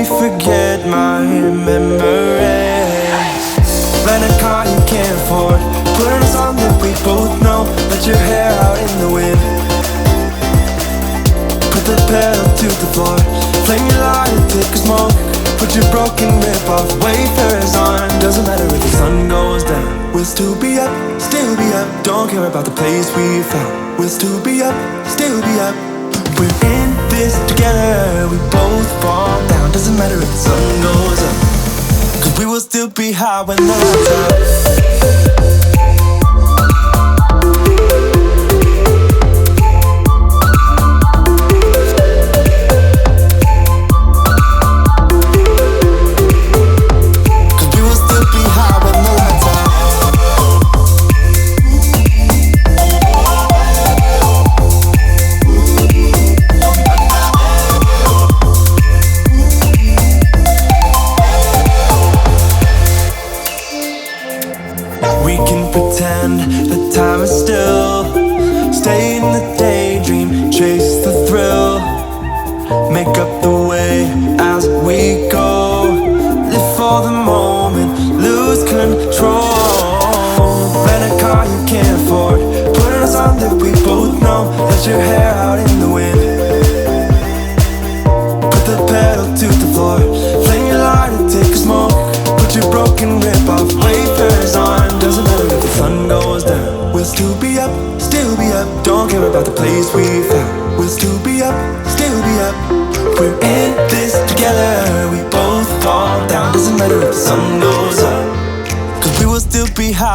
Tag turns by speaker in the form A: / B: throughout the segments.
A: me forget my memories. Rent a car you can't afford, put on a song that we both know. Let your hair out in the wind, put the pedal to the floor. Flame your light and take a smoke. Put your broken rip-off wafers on. Doesn't matter if the sun goes down, we'll still be up, still be up. Don't care about the place we found. We'll still be up, still be up. We're in this together, we both fall down. Doesn't matter if the sun goes up, 'cause we will still be high when the lights out.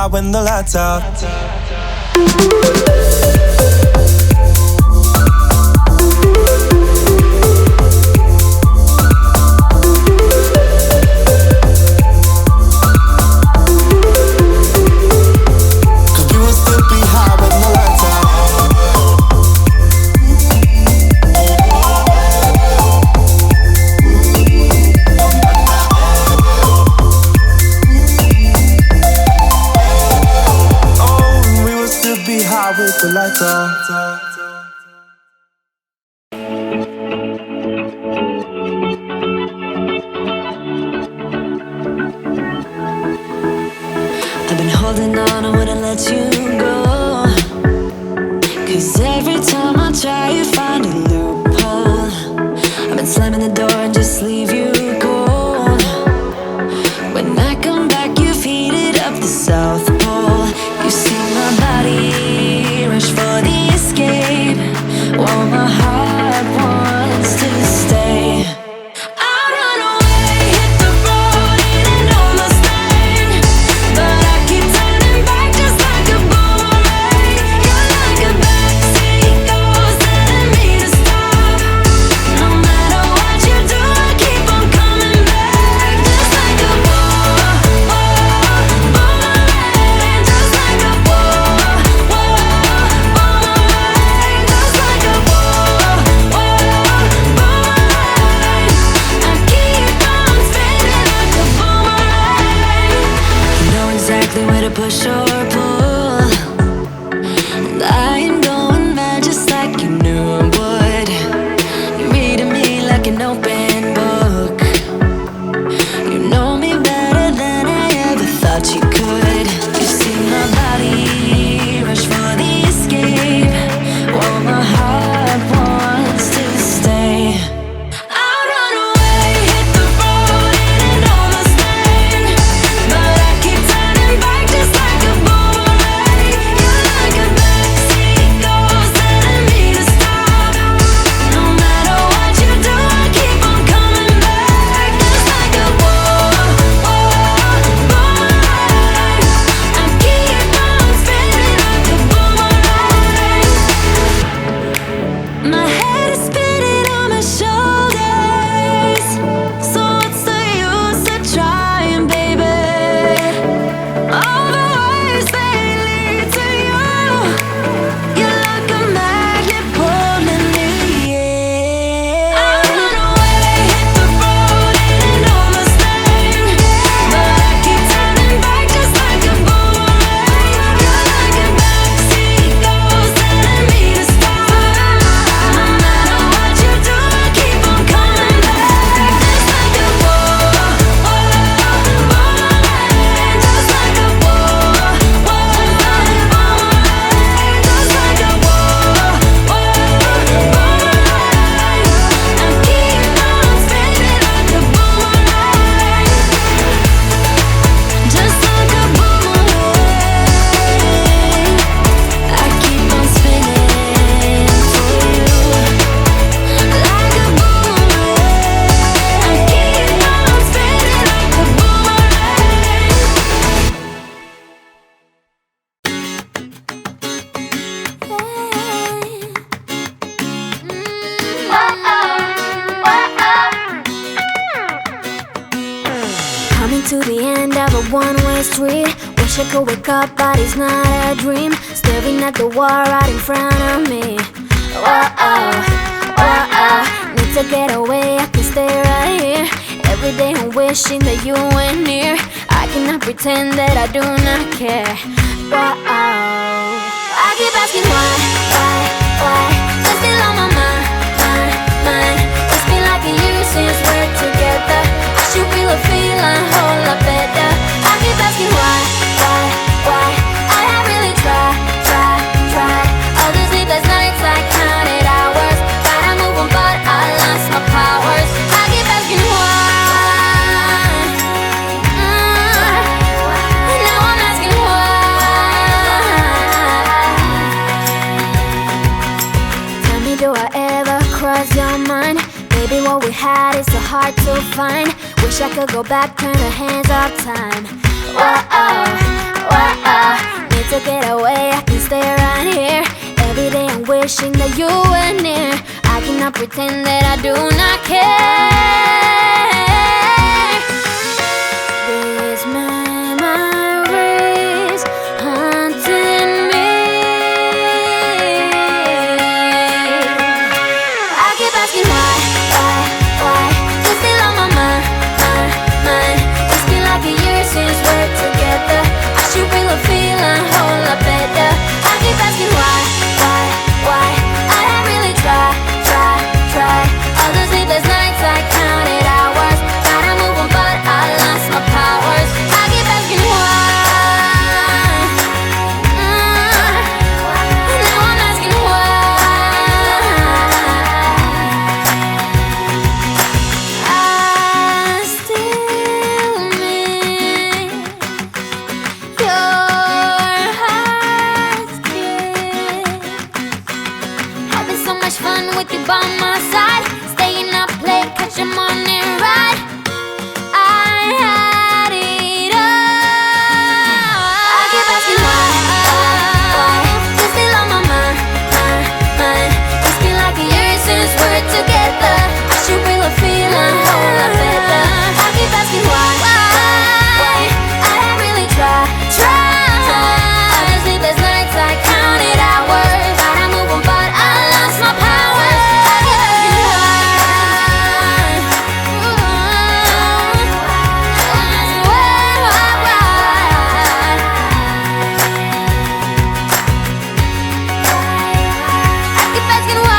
A: When the lights out. The lights out.
B: I've been holding on, I wouldn't let you go. 'Cause every time I try, you find a loophole. I've been slamming the door and just leave you cold. When I come back, you've heated up the South Pole. You see my body rush for the escape, while my heart wants to stay. I run away, hit the road, and almost bang, but I keep turning back just like a boomerang. You're like a backseat ghost telling me to stop. No matter what you do, I keep on coming back, just like a boomerang, just like a boomerang, just like a boomerang. I keep on spinning like a boomerang. You know exactly where to push or pull, and I am going mad just like you knew I would. You're reading me like an open book. You know me better than I ever thought you could. You see my body rush for the escape, while my heart wants to stay. I run away, hit the road, and almost bang, but I keep turning back just like a boomerang.
C: Running to the end of a one-way street. Wish I could wake up, but it's not a dream. Staring at the wall right in front of me. Whoa, whoa, need to get away, I can stay right here. Every day I'm wishing that you were near. I cannot pretend that I do not care. Whoa, I keep asking why? You're still on my mind. It's been like a year since we're together. I should feel a feeling a whole lot better. I keep asking why? I have really tried. All those sleepless nights I counted hours. Tried to move on but I lost my powers. I keep asking why. Now I'm asking why. Tell me, do I ever cross your mind? Maybe what we had is so hard to find. Wish I could go back, turn the hands of time. Need to get away, I can stay right here. Every day I'm wishing that you were near. I cannot pretend that I do not care. These memories haunting me. I keep asking why? You're still on my mind. It's been like a year since we're together. I should feel a feeling a whole lot better. I keep asking why? I have really tried. All those sleepless nights I counted hours. Tried to move on but I lost my powers. I keep asking why. Now I'm asking why. I still miss your heart's kiss. Having so much fun with you by my side. Staying up late, catch a morning ride. I had it all. I keep asking why. You're still on my mind. It's been like a year since we're together. I should feel a feeling a whole lot better. I keep asking why. I have really tried. All the sleepless nights I counted hours. Tried to move on but I lost my powers. I keep asking I keep asking why.